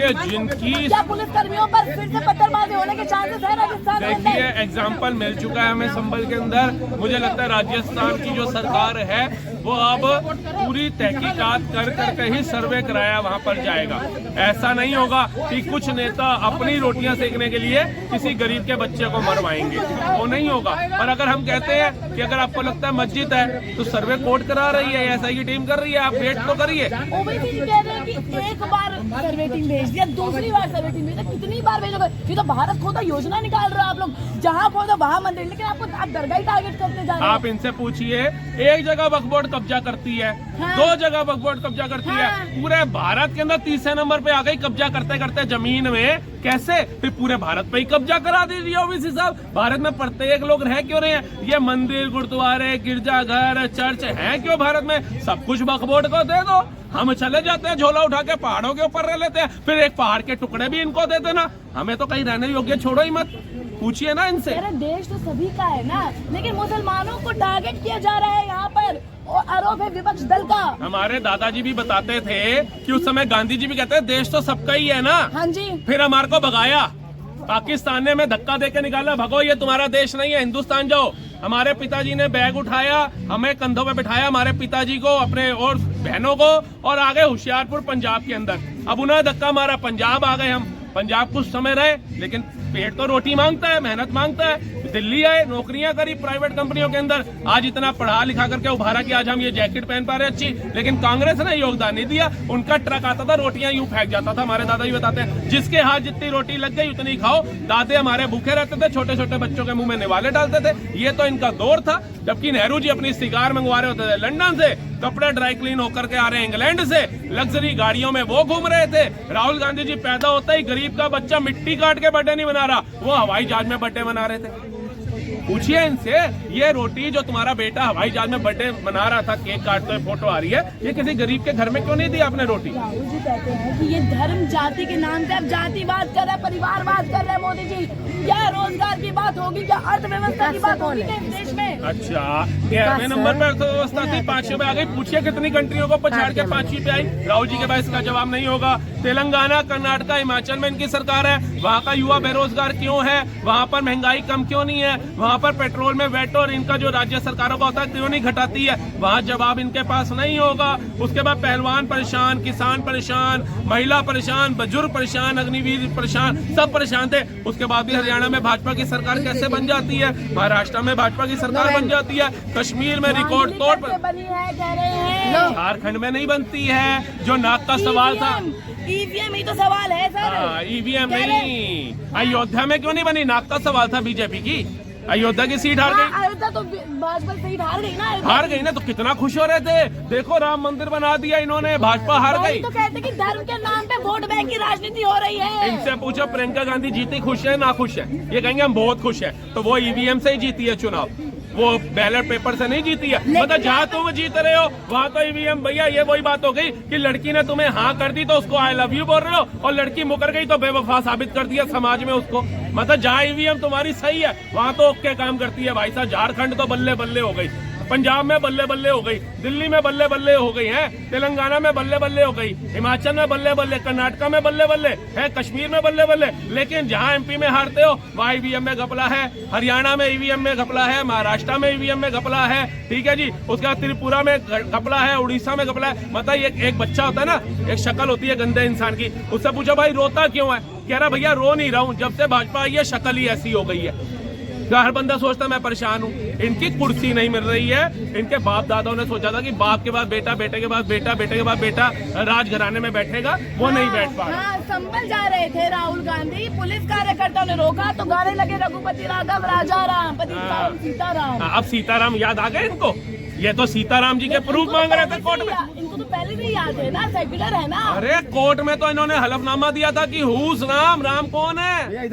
देखिए जिनकी क्या पुलिस कर्मियों पर फिर से पत्थरबाजी होने के चांसेस है राजस्थान में? देखिए एग्जाम्पल मिल चुका है हमें संभल के अंदर। मुझे लगता है राजस्थान की जो सरकार है वो अब पूरी तहकीकात कर करके ही सर्वे कराया वहां पर जाएगा। ऐसा नहीं होगा कि कुछ नेता अपनी रोटियां सेकने के लिए किसी गरीब के बच्चे को मरवाएंगे, वो नहीं होगा। और अगर हम कहते हैं कि अगर आपको लगता है मस्जिद है तो सर्वे कोर्ट करा रही है, एसआई की टीम कर रही है, आप वेट तो करिए। ओवैसी जी कह रहे हैं कि एक बार सर्वे टीम भेज दिया, दूसरी बार सर्वे टीम भेज दिया, कितनी बार भेजोगे? ये तो भारत खोदा योजना निकाल रहा है आप लोग, जहाँ खोदो वहाँ मंदिर, लेकिन आपको आप दरगाह टारगेट करते जा रहे हैं। आप इनसे पूछिए, एक जगह वक्फ बोर्ड कब्जा करती है, हाँ। 2 जगह वक्फ बोर्ड कब्जा करती हाँ। है, पूरे भारत के अंदर तीसरे नंबर पे आ गई कब्जा करते करते जमीन में। कैसे? फिर पूरे भारत पे ही कब्जा करा दीजिए ओवैसी साहब। भारत में प्रत्येक लोग रह क्यों रहे हैं? ये मंदिर, गुरुद्वारे, गिरजाघर, चर्च हैं क्यों भारत में? सब कुछ वक्फ बोर्ड को दे दो, हम चले जाते हैं झोला उठा के पहाड़ों के ऊपर रह लेते हैं, फिर एक पहाड़ के टुकड़े भी इनको दे देना, हमें तो कहीं रहने योग्य छोड़ो ही मत। पूछिए ना इनसे। अरे देश तो सभी का है ना, लेकिन मुसलमानों को टारगेट किया जा रहा है यहाँ पर, और आरोप है विपक्ष दल का। हमारे दादाजी भी बताते थे कि उस समय गांधी जी भी कहते हैं देश तो सबका ही है ना। हाँ जी। फिर हमारे को भगाया, पाकिस्तान ने हमें धक्का देके निकाला, भगो ये तुम्हारा देश नहीं है, हिंदुस्तान जाओ। हमारे पिताजी ने बैग उठाया, हमें कंधों पे बिठाया, हमारे पिताजी को, अपने और बहनों को, और आ गए होशियारपुर पंजाब के अंदर। अब उन्हें धक्का मारा, पंजाब आ गए हम। पंजाब कुछ समय रहे, लेकिन पेट तो रोटी मांगता है, मेहनत मांगता है। दिल्ली आए, नौकरियां करी प्राइवेट कंपनियों के अंदर, आज इतना पढ़ा लिखा करके उभारा कि आज हम ये जैकेट पहन पा रहे अच्छी। लेकिन कांग्रेस ने योगदान नहीं दिया, उनका ट्रक आता था, रोटियां यूं फेंक जाता था। हमारे दादाजी बताते हैं जिसके हाथ जितनी रोटी लग गई उतनी खाओ। दादे हमारे भूखे रहते थे, छोटे छोटे बच्चों के मुंह में निवाले डालते थे। ये तो इनका दौर था। जबकि नेहरू जी अपनी सिगार मंगवा रहे होते थे लंदन से, कपड़े ड्राई क्लीन होकर के आ रहे हैं इंग्लैंड से, लग्जरी गाड़ियों में वो घूम रहे थे। राहुल गांधी जी पैदा होता ही गरीब का बच्चा मिट्टी काट के बर्थडे नहीं मना रहा, वो हवाई जहाज में बर्थडे मना रहे थे। पूछिए इनसे, ये रोटी जो तुम्हारा बेटा हवाई जहाज में बर्थडे मना रहा था, केक काटते हुए फोटो आ रही है, ये किसी गरीब के घर में क्यों नहीं दी आपने रोटी? राहुल जी कहते हैं कि ये धर्म जाति के नाम पे अब जातिवाद कर रहे हैं, परिवारवाद कर रहे हैं मोदी जी। क्या रोजगार की बात होगी, क्या अर्थव्यवस्था की बात होगी देश में? अच्छा, 11वें नंबर पर अर्थव्यवस्था थी, 5वीं पे आ गई। पूछिए कितनी कंट्रियों को पछाड़ के 5वीं पे आई? राहुल जी के पास इसका जवाब नहीं होगा। तेलंगाना, कर्नाटक, हिमाचल में इनकी सरकार है, वहाँ का युवा बेरोजगार क्यों है? वहाँ पर महंगाई कम क्यों नहीं है? वहाँ पर पेट्रोल में वेट और इनका जो राज्य सरकारों का होता है क्यों नहीं घटाती है? वहाँ जवाब इनके पास नहीं होगा। उसके बाद पहलवान परेशान, किसान परेशान, महिला परेशान, बुजुर्ग परेशान, अग्निवीर परेशान, सब परेशान थे। उसके बाद भी हरियाणा में भाजपा की सरकार कैसे बन जाती है? महाराष्ट्र में भाजपा की सरकार बन जाती है, कश्मीर में रिकॉर्ड तोड़ बनी है कह रहे हैं, झारखंड में नहीं बनती है। जो नाक का सवाल था, ईवीएम ही तो सवाल है सर। ईवीएम नहीं, अयोध्या में क्यों नहीं बनी? नाक का सवाल था बीजेपी की। अयोध्या की सीट हार गई। अयोध्या तो भाजपा सीट हार गई ना। हार गई ना, तो कितना खुश हो रहे थे, देखो राम मंदिर बना दिया इन्होंने, भाजपा हार गई। तो कहते कि धर्म के नाम पे वोट बैंक की राजनीति हो रही है। इनसे पूछो प्रियंका गांधी जीती खुश है ना खुश है? ये कहेंगे हम बहुत खुश है। तो वो ईवीएम से ही जीती है चुनाव, वो बैलेट पेपर से नहीं जीती है। मतलब जहाँ तुम जीत रहे हो वहाँ तो ईवीएम। भैया ये वही बात हो गई कि लड़की ने तुम्हें हाँ कर दी तो उसको आई लव यू बोल रहे हो, और लड़की मुकर गई तो बेवफा साबित कर दिया समाज में उसको। मतलब जहाँ ईवीएम तुम्हारी सही है वहाँ तो ओके काम करती है भाई साहब। झारखंड तो बल्ले बल्ले हो गई, पंजाब में बल्ले बल्ले हो गई, दिल्ली में बल्ले बल्ले हो गई है, तेलंगाना में बल्ले बल्ले हो गई, हिमाचल में बल्ले बल्ले, कर्नाटक में बल्ले बल्ले है, कश्मीर में बल्ले बल्ले। लेकिन जहां एमपी में हारते हो वहां ईवीएम में घपला है, हरियाणा में ईवीएम में घपला है, महाराष्ट्र में ईवीएम में घपला है, ठीक है जी। उसके बाद त्रिपुरा में घपला है, उड़ीसा में घपला है। मतलब एक बच्चा होता है ना, एक शक्ल होती है गंदे इंसान की, उससे पूछो भाई रोता क्यों है? कह रहा भैया रो नहीं रहा हूँ, जब से भाजपा आई है शक्ल ही ऐसी हो गई है। हर बंदा सोचता है मैं परेशान हूँ। इनकी कुर्सी नहीं मिल रही है। इनके बाप दादाओं ने सोचा था कि बाप के बाद बेटा, बेटे के बाद बेटा, बेटे के बाद बेटा राजघराने में बैठेगा, वो नहीं बैठ पा रहा। संभल जा रहे थे राहुल गांधी, पुलिस कार्यकर्ताओं ने रोका तो गाने लगे रघुपति राघव राजा राम, पति सीताराम। अब सीताराम याद आ गए इनको? ये तो सीताराम जी के प्रूफ मांग रहे थे कोर्ट में। इनको तो पहले से याद है ना, सेक्युलर है ना। अरे कोर्ट में तो इन्होंने हलफनामा दिया था कि हुज राम, राम कौन है?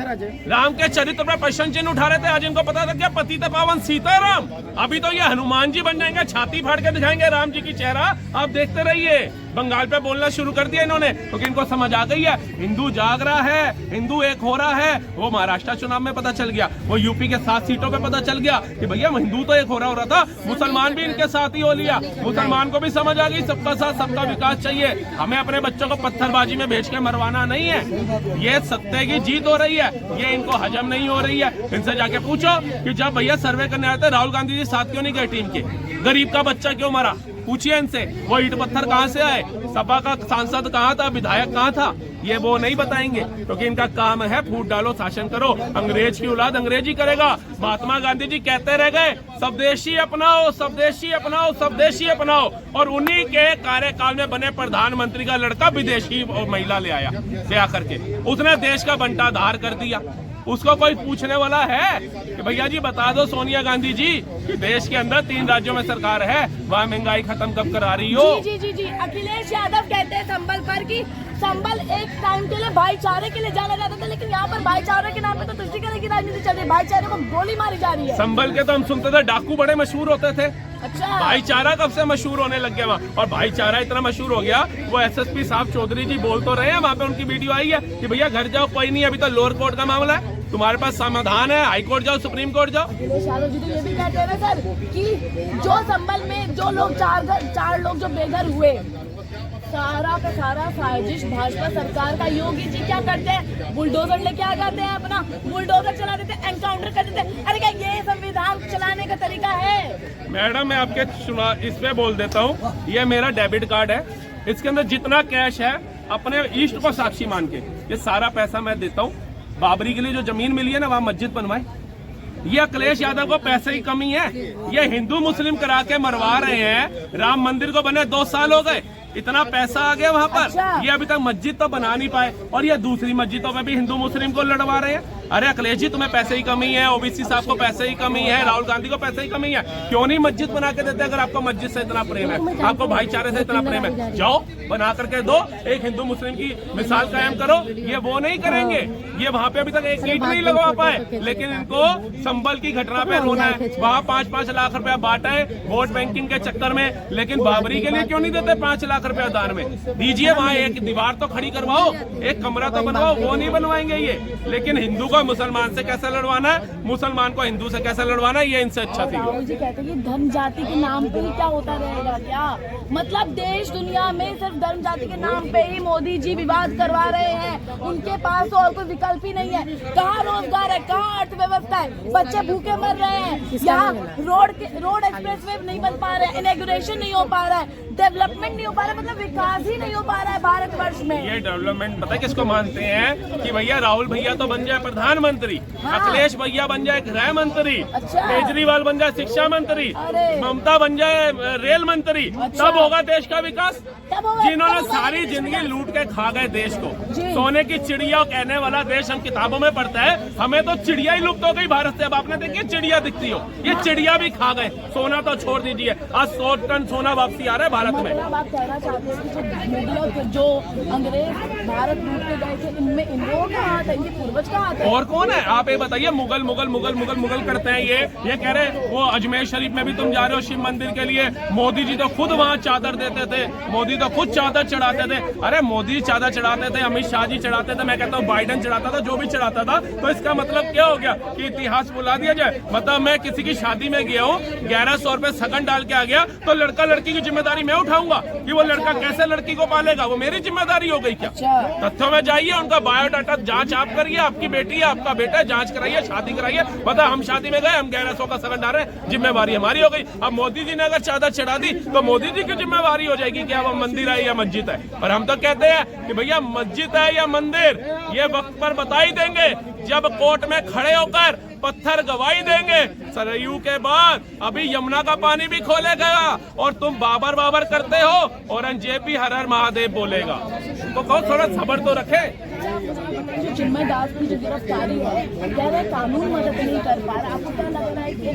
राम के चरित्र पर प्रश्न चिन्ह उठा रहे थे। आज इनको पता था क्या पतित पावन सीताराम। अभी तो ये हनुमान जी बन जाएंगे, छाती फाड़ के दिखाएंगे राम जी की चेहरा। आप देखते रहिए। बंगाल पे बोलना शुरू कर दिया इन्होंने, क्योंकि इनको समझ आ गई है हिंदू जाग रहा है, हिंदू एक हो रहा है। वो महाराष्ट्र चुनाव में पता चल गया, वो यूपी के 7 सीटों पे पता चल गया कि भैया हिंदू तो एक हो रहा था, मुसलमान भी इनके साथ ही हो लिया। मुसलमान को भी समझ आ गई सबका साथ सबका विकास चाहिए, हमें अपने बच्चों को पत्थरबाजी में भेज के मरवाना नहीं है। ये सत्य की जीत हो रही है, ये इनको हजम नहीं हो रही है। इनसे जाके पूछो कि जब भैया सर्वे करने आए थे राहुल गांधी जी साथ क्यों नहीं गए टीम के, गरीब का बच्चा क्यों मरा, पूछिए इनसे। वो ईंट पत्थर कहां से आए, सपा का सांसद कहां था, विधायक कहां था, ये वो नहीं बताएंगे, क्योंकि इनका काम है फूट डालो शासन करो। अंग्रेज की औलाद अंग्रेजी करेगा। महात्मा गांधी जी कहते रह गए स्वदेशी अपनाओ, स्वदेशी अपनाओ, स्वदेशी अपनाओ, और उन्हीं के कार्यकाल में बने प्रधानमंत्री का लड़का विदेशी महिला ले आया ब्याह करके, उसने देश का बंटाधार कर दिया। उसको कोई पूछने वाला है कि भैया जी बता दो सोनिया गांधी जी कि देश के अंदर 3 राज्यों में सरकार है, वहाँ महंगाई खत्म कब करा रही हो? जी जी जी जी अखिलेश यादव कहते हैं संबल पर कि संबल एक टाइम के लिए भाईचारे के लिए जाना जाता था, लेकिन यहाँ पर भाईचारे के नाम पे तो तुष्टिकरण की राजनीति चल रही है, भाईचारे को गोली मारी जा रही है। संबल के तो हम सुनते थे डाकू बड़े मशहूर होते थे। अच्छा, भाईचारा कब से मशहूर होने लग गया वहाँ, और भाईचारा इतना मशहूर हो गया, वो एसएसपी साहब चौधरी जी बोल तो रहे हैं, वहाँ पे उनकी वीडियो आई है कि भैया घर जाओ, कोई नहीं, अभी तो लोअर कोर्ट का मामला है, तुम्हारे पास समाधान है, हाई कोर्ट जाओ, सुप्रीम कोर्ट जाओ। अखिलेश यादव जी तो ये भी कहते हैं ना सर कि जो संबल में जो लोग 4 लोग जो बेघर हुए, सारा का सारा साजिश भाजपा सरकार का। योगी जी क्या करते हैं, बुलडोजर लेके आ जाते हैं, अपना बुलडोजर चला देते हैं, एनकाउंटर कर देते हैं। अरे क्या ये संविधान चलाने का तरीका है? मैडम मैं आपके इस पे बोल देता हूँ, ये मेरा डेबिट कार्ड है, इसके अंदर जितना कैश है अपने ईस्ट को साक्षी मान के ये सारा पैसा मैं देता हूँ। बाबरी के लिए जो जमीन मिली है ना, वहाँ मस्जिद बनवाए। ये अखिलेश यादव को पैसे की कमी है, ये हिंदू मुस्लिम करा के मरवा रहे हैं। राम मंदिर को बने 2 साल हो गए, इतना पैसा आ गया वहाँ पर। अच्छा। ये अभी तक मस्जिद तो बना नहीं पाए, और ये दूसरी मस्जिदों में भी हिंदू मुस्लिम को लड़वा रहे हैं। अरे अखिलेश जी तुम्हें पैसे की कमी है, ओबीसी साहब को पैसे की कमी है, राहुल गांधी को पैसे की कमी है, क्यों नहीं मस्जिद बना के देते? अगर आपको मस्जिद से इतना प्रेम है, आपको भाईचारे से इतना प्रेम है, जाओ बना करके दो, एक हिंदू मुस्लिम की मिसाल कायम करो। ये वो नहीं करेंगे, ये वहाँ पे अभी तक एक ईंट नहीं लगवा पाए, लेकिन इनको संबल की घटना पे रोना है। वहाँ 5-5 लाख रुपया बांटा है वोट बैंकिंग के चक्कर में, लेकिन बाबरी के लिए क्यों नहीं देते 5 लाख रुपया दान में? दीजिए, वहाँ एक दीवार तो खड़ी करवाओ, एक कमरा तो बनवाओ, वो नहीं बनवाएंगे ये। लेकिन हिंदू को मुसलमान से कैसे लड़वाना है, मुसलमान को हिंदू से कैसे लड़वाना है, ये इनसे अच्छा थी। राहुल जी कहते हैं कि धर्म जाति के नाम पे ही क्या होता रहेगा क्या? मतलब देश दुनिया में सिर्फ धर्म जाति के नाम पे ही मोदी जी विवाद करवा रहे हैं, उनके पास तो और कोई विकल्प ही नहीं है। कहाँ रोजगार है, कहाँ अर्थव्यवस्था है, बच्चे भूखे मर रहे हैं, यहाँ रोड एक्सप्रेसवे नहीं बन पा रहे हैं, इनॉग्रेशन नहीं हो पा रहा है, डेवलपमेंट नहीं हो पा रहा है, मतलब विकास ही नहीं हो पा रहा है भारतवर्ष में। ये डेवलपमेंट पता है किसको मानते हैं कि भैया राहुल भैया तो बन जाए प्रधानमंत्री, हाँ। अखिलेश भैया बन जाए गृह मंत्री, अच्छा। केजरीवाल बन जाए शिक्षा मंत्री, अरे। ममता बन जाए रेल मंत्री, अच्छा। तब होगा देश का विकास। तब होगा, जिन्होंने तब होगा सारी जिंदगी लूट के खा गए देश को, जी। सोने की चिड़िया कहने वाला देश हम किताबों में पढ़ते हैं, हमें तो चिड़िया ही लुप्त हो गई भारत से। अब आपने देखिए चिड़िया दिखती हो, ये चिड़िया भी खा गए, सोना तो छोड़ दीजिए, आज 100 टन सोना वापसी आ रहा है भारत में। मतलब आप कहना चाहते हैं कि जो मुगलों जो अंग्रेज भारत लूट के गए थे, इनमें इन लोगों का हाथ है, इनके पूर्वज का हाथ है। और कौन है आप ये बताइए? मुगल मुगल मुगल मुगल मुगल करते हैं ये कह रहे वो अजमेर शरीफ में भी तुम जा रहे हो शिव मंदिर के लिए, मोदी जी तो खुद वहाँ चादर देते थे, मोदी तो खुद चादर चढ़ाते थे। अरे मोदी चादर चढ़ाते थे, अमित शाह जी चढ़ाते थे, मैं कहता हूँ बाइडेन चढ़ाता था, जो भी चढ़ाता था। तो इसका मतलब क्या हो गया कि इतिहास बुला दिया जाए? मतलब मैं किसी की शादी में गया हूँ, 1100 रुपए सगन डाल के आ गया, तो लड़का लड़की की जिम्मेदारी मैं उठाऊंगा कि वो लड़का कैसे लड़की को पालेगा? वो मेरी जिम्मेदारी हो गई क्या? तथ्यों में जाइए, उनका बायोडाटा जांच आप करिए, आपकी बेटी है, आपका बेटा है, जांच कराइए, शादी कराइए। बता हम शादी में गए, हम 1100 का सगन डाल रहे हैं, जिम्मेवारी हमारी हो गई। अब मोदी जी ने अगर चादर चढ़ा दी तो मोदी जी की जिम्मेवारी हो जाएगी क्या वो मंदिर है या मस्जिद है? और हम तो कहते हैं कि भैया मस्जिद है या मंदिर, ये वक्त पर बता ही देंगे जब कोर्ट में खड़े होकर पत्थर गवाही देंगे। सरयू के बाद अभी यमुना का पानी भी खोले गया, और तुम बाबर बाबर करते हो, औरंगजेब भी हर हर महादेव बोलेगा। तो कहो थोड़ा सब्र तो रखे। जो चिन्मय दास की जो गिरफ्तारी है, कह रहे कानून मदद नहीं कर पा रहा, आपको क्या लग रहा है कि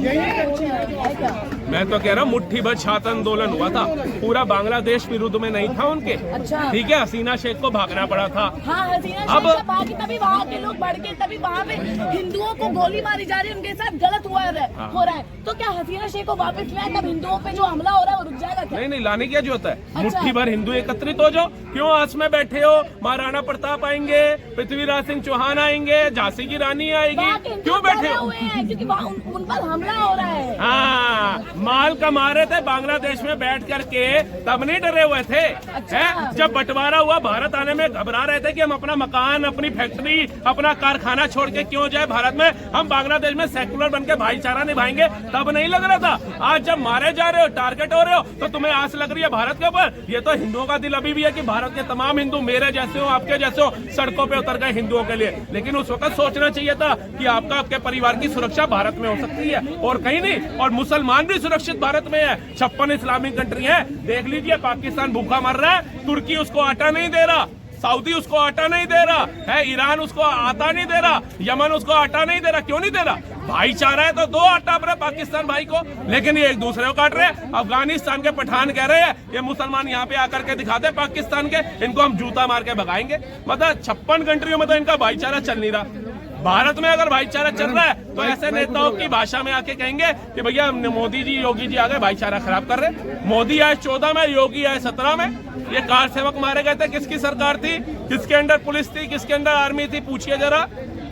है क्या? मैं तो कह रहा हूँ मुट्ठी भर छात्र आंदोलन हुआ था, पूरा बांग्लादेश विरुद्ध में नहीं था उनके। अच्छा। ठीक है, हसीना शेख को भागना पड़ा था। हाँ, हसीना अब शेख भागी, तभी वहाँ के लोग बढ़ के, तभी वहाँ पे हिंदुओं को गोली मारी जा रही है, उनके साथ गलत हो रहा है। तो क्या हसीना शेख को वापस लाए, तब हिंदुओं पे जो हमला हो रहा है वो रुक जाएगा क्या? नहीं, लाने क्या जो होता है। अच्छा। मुट्ठी भर हिंदू एकत्रित हो जाओ, क्यों आस में बैठे हो? महाराणा प्रताप आएंगे, पृथ्वीराज सिंह चौहान आएंगे, झांसी की रानी आएगी, क्यों बैठे हो? क्योंकि उन पर हमला हो रहा है। हाँ, माल कमा रहे थे बांग्लादेश में बैठ करके, तब नहीं डरे हुए थे। अच्छा। है? जब बंटवारा हुआ, भारत आने में घबरा रहे थे कि हम अपना मकान, अपनी फैक्ट्री, अपना कारखाना छोड़ के क्यों जाए भारत में, हम बांग्लादेश में सेकुलर बन के भाईचारा निभाएंगे, तब नहीं लग रहा था। आज जब मारे जा रहे हो, टारगेट हो रहे हो, तो तुम्हें आस लग रही है भारत के ऊपर। ये तो हिंदुओं का दिल अभी भी है कि भारत के तमाम हिंदू मेरे जैसे हो, आपके जैसे हो, सड़कों पे उतर गए हिंदुओं के लिए। लेकिन उस वक्त सोचना चाहिए था कि आपका, आपके परिवार की सुरक्षा भारत में हो सकती है और कहीं नहीं। और मुसलमान भी सुरक्षित भारत में है, 56 इस्लामिक कंट्री है। देख लीजिए, पाकिस्तान भूखा मर रहा है, तुर्की उसको आटा नहीं दे रहा, सऊदी उसको आटा नहीं दे रहा है, ईरान उसको आटा नहीं दे रहा, यमन उसको आटा नहीं दे रहा। क्यों नहीं दे रहा? भाईचारा है तो दो आटा अपने पाकिस्तान भाई को, लेकिन ये एक दूसरे को काट रहे हैं। अफगानिस्तान के पठान कह रहे हैं ये मुसलमान यहाँ पे आकर के दिखाते पाकिस्तान के, इनको हम जूता मार के भगाएंगे। मतलब 56 कंट्रियों में तो इनका भाईचारा चल नहीं रहा। भारत में अगर भाईचारा चल रहा है तो ऐसे नेताओं की भाषा में आके कहेंगे कि भैया मोदी जी, योगी जी आ गए, भाईचारा खराब कर रहे। मोदी आए 14 में, योगी आए 17 में। ये कार सेवक मारे गए थे, किसकी सरकार थी? किसके अंडर पुलिस थी, किसके अंडर आर्मी थी? पूछिए जरा।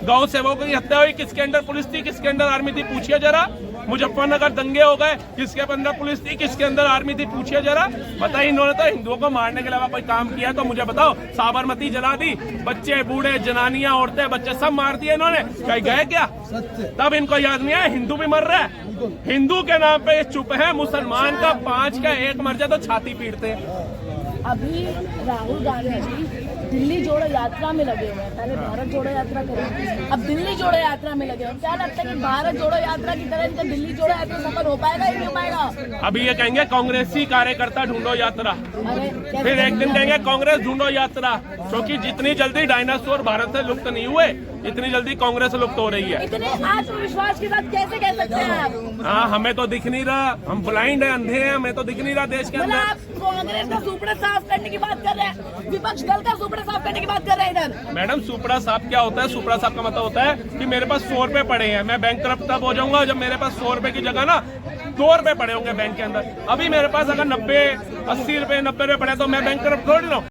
गांव सेवकों की हत्या हुई, किसके अंडर पुलिस थी, किसके अंडर आर्मी थी? पूछिए जरा। मुजफ्फरनगर दंगे हो गए, किसके अंदर पुलिस थी, किसके अंदर आर्मी थी? पूछिए जरा। बताइए, इन्होंने तो हिंदुओं को मारने के अलावा कोई काम किया तो मुझे बताओ। साबरमती जला दी, बच्चे, बूढ़े, जनानियां, औरतें, बच्चे सब मार दिए इन्होंने। कहीं गए क्या? तब इनको याद नहीं आया हिंदू भी मर रहा है। हिंदू के नाम पे चुप है, मुसलमान का 5 का 1 मर जाए तो छाती पीटते हैं। अभी राहुल गांधी जी दिल्ली जोड़ो यात्रा में लगे हुए हैं। पहले भारत जोड़ो यात्रा करें, अब दिल्ली जोड़ो यात्रा में लगे हुए हैं। क्या लगता है कि भारत जोड़ो यात्रा की तरह इनका दिल्ली जोड़ो यात्रा सफल हो पाएगा ही नहीं हो पाएगा? अभी ये कहेंगे कांग्रेसी कार्यकर्ता ढूंढो यात्रा, फिर एक दिन कहेंगे कांग्रेस ढूंढो यात्रा, क्योंकि जितनी जल्दी डायनासोर भारत से लुप्त नहीं हुए, इतनी जल्दी कांग्रेस लुप्त हो रही है। इतने आत्मविश्वास के साथ कैसे कह सकते हैं आप? हाँ, हमें तो दिख नहीं रहा, हम ब्लाइंड है, अंधे हैं, हमें तो दिख नहीं रहा देश के अंदर। आप कांग्रेस का सुपड़ा साफ करने की बात कर रहे हैं, विपक्ष दल का सुपड़ा साफ करने की बात कर रहे हैं इधर। मैडम, सुपड़ा साफ क्या होता है? सुपड़ा साफ का मतलब होता है कि मेरे पास 100 रुपए पड़े हैं, मैं बैंकक्रप्ट तब हो जाऊंगा जब मेरे पास 100 रुपए की जगह ना 2 रुपए पड़े होंगे बैंक के अंदर। अभी मेरे पास अगर 90, 80 रुपए, 90 रुपए पड़े तो मैं बैंकक्रप्ट थोड़ी ना हूं।